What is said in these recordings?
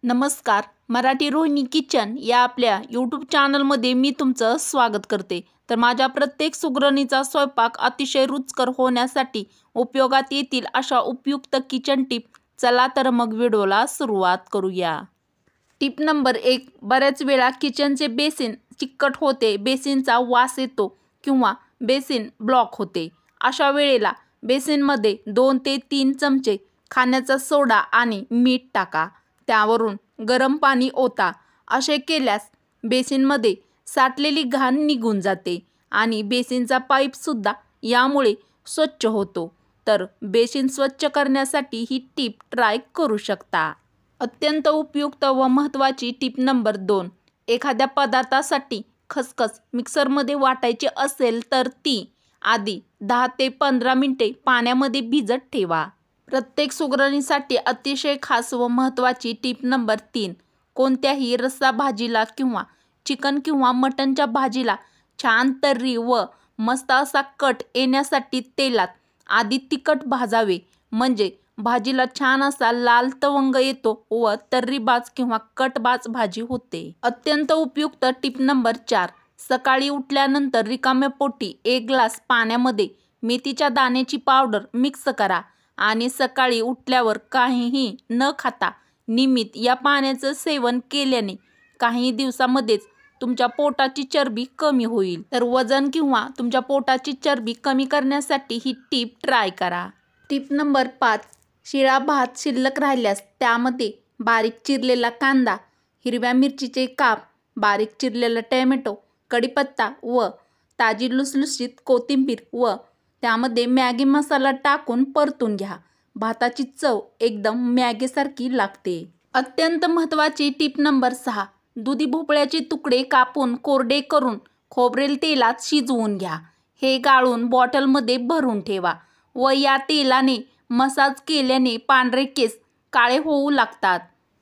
नमस्कार. मराठी रोहिणी किचन या आपल्या यूट्यूब चॅनलमध्ये मी तुमचं स्वागत करते. तर माझ्या प्रत्येक सुगरणीचा स्वयंपाक अतिशय रुचकर होण्यासाठी उपयोगात येतील अशा उपयुक्त किचन टिप. चला तर मग व्हिडिओला सुरुवात करूया. Tip number 1. बऱ्याच वेळा किचनचे बेसिन चिकट होते, बेसिनचा वास येतो किंवा बेसिन ब्लॉक होते. अशा वेळेला बेसिनमध्ये 2 ते 3 चमचे खाण्याचा सोडा आणि मीठ टाका. त्यावरून गरम पाणी ओता. असे केल्यास बेसिनमध्ये साठलेली घाण निघून जाते आणि बेसिनचा पाईपसुद्धा यामुळे स्वच्छ होतो. तर बेसिन स्वच्छ करण्यासाठी ही टीप ट्राय करू शकता. अत्यंत उपयुक्त व महत्त्वाची टीप नंबर 2. एखाद्या पदार्थासाठी खसखस मिक्सरमध्ये वाटायची असेल तर ती आधी 10 ते 15 मिनिटे पाण्यामध्ये भिजत ठेवा. प्रत्येक सुगरणीसाठी अतिशय खास व महत्त्वाची टीप नंबर 3. कोणत्याही रस्सा भाजीला किंवा चिकन किंवा मटणच्या भाजीला छान तर्री व मस्त असा कट येण्यासाठी तेलात आधी तिखट भाजावे, म्हणजे भाजीला छान असा लाल तवंग येतो व तर्रीबाज किंवा कटबाज भाजी होते. अत्यंत उपयुक्त टीप नंबर 4. सकाळी उठल्यानंतर रिकाम्या पोटी 1 ग्लास पाण्यामध्ये मेथीच्या दाण्याची पावडर मिक्स करा आणि सकाळी उठल्यावर काहीही न खाता नियमित या पाण्याचं सेवन केल्याने काही दिवसामध्येच तुमच्या पोटाची चरबी कमी होईल. तर वजन किंवा तुमच्या पोटाची चरबी कमी करण्यासाठी ही टीप ट्राय करा. टीप नंबर 5. शिळा भात शिल्लक राहिल्यास त्यामध्ये बारीक चिरलेला कांदा, हिरव्या मिरचीचे काप, बारीक चिरलेला टोमॅटो, कढीपत्ता व ताजी लुसलुशीत कोथिंबीर व त्यामध्ये मॅगी मसाला टाकून परतून घ्या. भाताची चव एकदम मॅगीसारखी लागते. अत्यंत महत्त्वाची टीप नंबर 6. दुधी भोपळ्याचे तुकडे कापून कोरडे करून खोबरेल तेलात शिजवून घ्या. हे गाळून बॉटलमध्ये भरून ठेवा व या तेलाने मसाज केल्याने पांढरे केस काळे होऊ लागतात.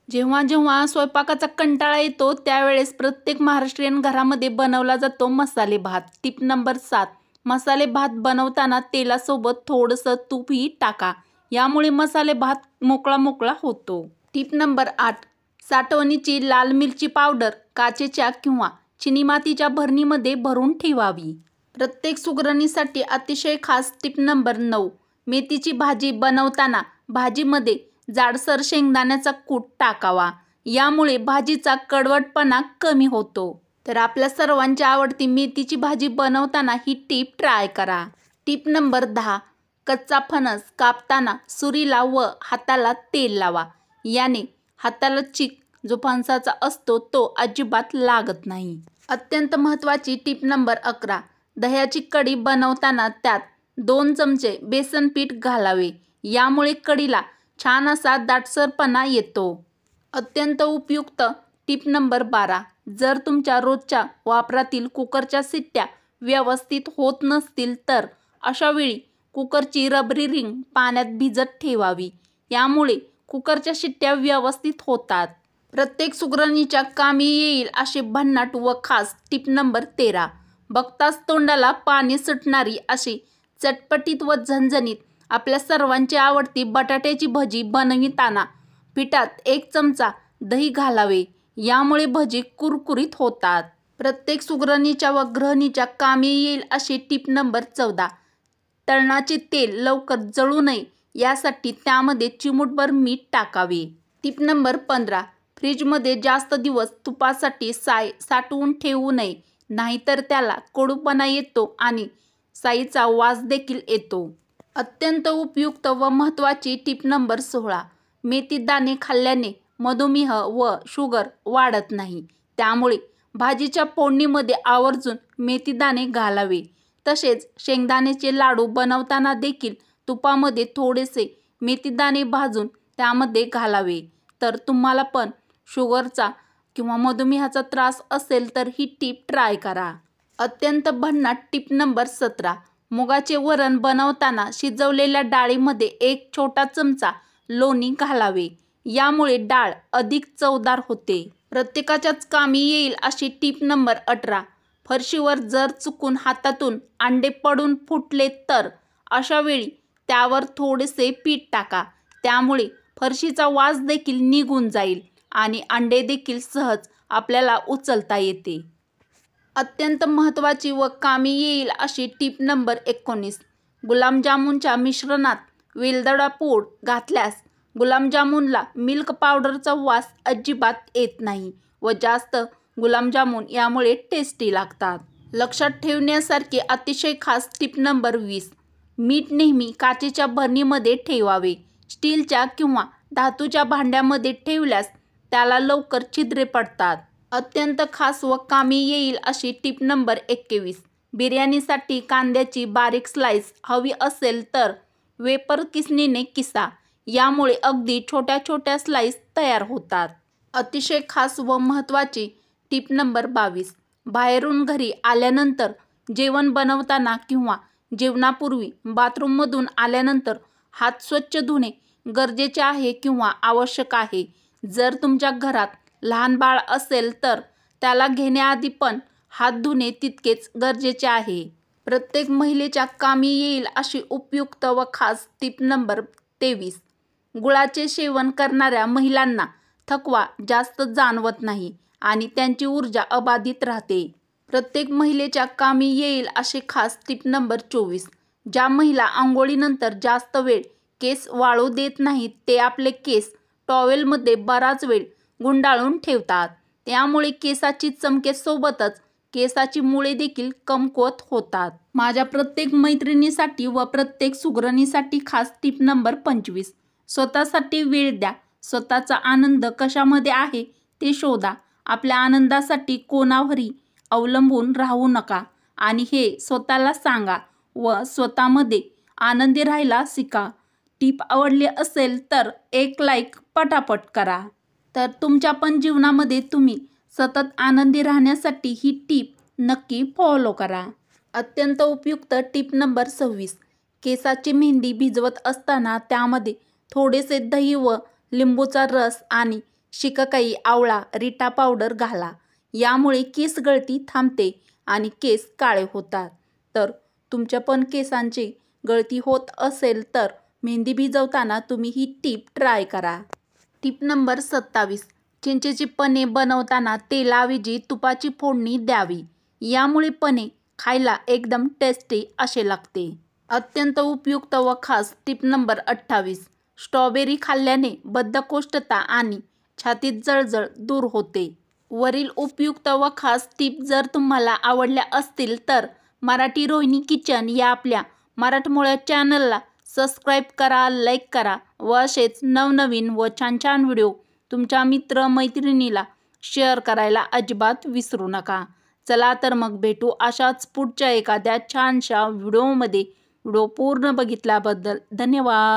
जेव्हा जेव्हा स्वयंपाकाचा कंटाळा येतो त्यावेळेस प्रत्येक महाराष्ट्रीयन घरामध्ये बनवला जातो मसाले भात. टीप नंबर 7. मसाले भात बनवताना तेलासोबत थोडंसं तूपही टाका. यामुळे मसाले भात मोकळा मोकळा होतो. टीप नंबर 8. साठवणीची लाल मिरची पावडर काचेच्या किंवा चिनीमातीच्या भरणीमध्ये भरून ठेवावी. प्रत्येक सुगरणीसाठी अतिशय खास टीप नंबर 9. मेथीची भाजी बनवताना भाजीमध्ये जाडसर शेंगदाण्याचा कूट टाकावा. यामुळे भाजीचा कडवटपणा कमी होतो. तर आपल्या सर्वांची आवडती मेथीची भाजी बनवताना ही टीप ट्राय करा. टीप नंबर 10. कच्चा फणस कापताना सुरीला व हाताला तेल लावा. याने हाताला चीक जो फणसाचा असतो तो अजिबात लागत नाही. अत्यंत महत्त्वाची टीप नंबर 11. दह्याची कढी बनवताना त्यात 2 चमचे बेसन पीठ घालावे. यामुळे कढीला छान असा दाटसरपणा येतो. अत्यंत उपयुक्त टीप नंबर 12. जर तुमच्या रोजच्या वापरातील कुकरच्या शिट्ट्या व्यवस्थित होत नसतील तर अशावेळी कुकरची रबरी रिंग पाण्यात भिजत ठेवावी. यामुळे कुकरच्या शिट्ट्या व्यवस्थित होतात. प्रत्येक सुगरणीच्या कामी येईल अशी भन्नाट व खास टीप नंबर 13. बघताच तोंडाला पाणी सुटणारी अशी चटपटीत व झणझणीत आपल्या सर्वांची आवडती बटाट्याची भजी बनविताना पिठात 1 चमचा दही घालावे. यामुळे भजी कुरकुरीत होतात. प्रत्येक सुगरणीच्या व गृहिणीच्या कामी येईल अशी टीप नंबर 14. तळणाचे तेल लवकर जळू नये यासाठी त्यामध्ये चिमूटभर मीठ टाकावे. टीप नंबर 15. फ्रीजमध्ये जास्त दिवस तुपासाठी साय साठवून ठेवू नये, नाहीतर त्याला कडूपणा येतो आणि साईचा वास देखील येतो. अत्यंत उपयुक्त व महत्त्वाची टीप नंबर 16. मेथी दाणे खाल्ल्याने मधुमेह व शुगर वाढत नाही. त्यामुळे भाजीच्या फोडणीमध्ये आवर्जून मेथी दाणे घालावे. तसेच शेंगदाण्याचे लाडू बनवताना देखील तुपामध्ये थोडेसे मेथीदाणे भाजून त्यामध्ये घालावे. तर तुम्हाला पण शुगरचा किंवा मधुमेहाचा त्रास असेल तर ही टीप ट्राय करा. अत्यंत भन्नाट टीप नंबर 17. मुगाचे वरण बनवताना शिजवलेल्या डाळीमध्ये 1 छोटा चमचा लोणी घालावे. यामुळे डाळ अधिक चवदार होते. प्रत्येकाच्याच कामी येईल अशी टीप नंबर 18. फरशीवर जर चुकून हातातून अंडे पडून फुटले तर अशावेळी त्यावर थोडेसे पीठ टाका. त्यामुळे फरशीचा वास देखील निघून जाईल आणि अंडे देखील सहज आपल्याला उचलता येते. अत्यंत महत्त्वाची व कामी येईल अशी टीप नंबर 19. गुलाबजामुनच्या मिश्रणात वेलदोडा पूड घातल्यास गुलाबजामुनला मिल्क पावडरचा वास अजिबात येत नाही व जास्त गुलाबजामुन यामुळे टेस्टी लागतात. लक्षात ठेवण्यासारखी अतिशय खास टीप नंबर 20. मीठ नेहमी काचेच्या बरणीमध्ये ठेवावे. स्टीलच्या किंवा धातूच्या भांड्यामध्ये ठेवल्यास त्याला लवकर छिद्रे पडतात. अत्यंत खास व कामी येईल अशी टीप नंबर 21. बिर्याणीसाठी कांद्याची बारीक स्लाइस हवी असेल तर वेपर किसणीने किसा. यामुळे अगदी छोट्या छोट्या स्लाइस तयार होतात. अतिशय खास व महत्त्वाची टीप नंबर 22. बाहेरून घरी आल्यानंतर जेवण बनवताना किंवा जेवणापूर्वी बाथरूममधून आल्यानंतर हात स्वच्छ धुणे गरजेचे आहे किंवा आवश्यक आहे. जर तुमच्या घरात लहान बाळ असेल तर त्याला घेण्याआधी पण हात धुणे तितकेच गरजेचे आहे. प्रत्येक महिलेच्या कामी येईल अशी उपयुक्त व खास टीप नंबर 23. गुळाचे सेवन करणाऱ्या महिलांना थकवा जास्त जाणवत नाही आणि त्यांची ऊर्जा अबाधित राहते. प्रत्येक महिलेच्या कामी येईल अशी खास टीप नंबर 24. ज्या महिला आंघोळीनंतर जास्त वेळ केस वाळू देत नाहीत ते आपले केस टॉवेलमध्ये बराच वेळ गुंडाळून ठेवतात. त्यामुळे केसाची चमकेसोबतच केसाची मुळे देखील कमकुवत होतात. माझ्या प्रत्येक मैत्रिणीसाठी व प्रत्येक सुगरणीसाठी खास टीप नंबर 25. स्वतःसाठी वेळ द्या. स्वतःचा आनंद कशामध्ये आहे ते शोधा. आपल्या आनंदासाठी कोणावरही अवलंबून राहू नका आणि हे स्वतःला सांगा व स्वतःमध्ये आनंदी राहायला शिका. टीप आवडली असेल तर एक लाईक पटापट करा. तर तुमच्या पण जीवनामध्ये तुम्ही सतत आनंदी राहण्यासाठी ही टीप नक्की फॉलो करा. अत्यंत उपयुक्त टीप नंबर 26. केसाची मेहंदी भिजवत असताना त्यामध्ये थोडेसे दही व लिंबूचा रस आणि शिकाकाई, आवळा, रिटा पावडर घाला. यामुळे केस गळती थांबते आणि केस काळे होतात. तर तुमच्या पण केसांची गळती होत असेल तर मेहंदी भिजवताना तुम्ही ही टीप ट्राय करा. टीप नंबर 27. चिंचेची पन्हे बनवताना तेलाऐवजी तुपाची फोडणी द्यावी. यामुळे पन्हे खायला एकदम टेस्टी असे लागते. अत्यंत उपयुक्त व खास टीप नंबर 28. स्ट्रॉबेरी खाल्ल्याने बद्धकोष्ठता आणि छातीत जळजळ दूर होते. वरील उपयुक्त व खास टीप जर तुम्हाला आवडल्या असतील तर मराठी रोहिणी किचन या आपल्या मराठमोळ्या चॅनलला सबस्क्राईब करा, लाईक करा व असेच नवनवीन व छान छान व्हिडिओ तुमच्या मित्रमैत्रिणीला शेअर करायला अजिबात विसरू नका. चला तर मग भेटू अशाच पुढच्या एखाद्या छानशा व्हिडिओमध्ये. व्हिडिओ पूर्ण बघितल्याबद्दल धन्यवाद.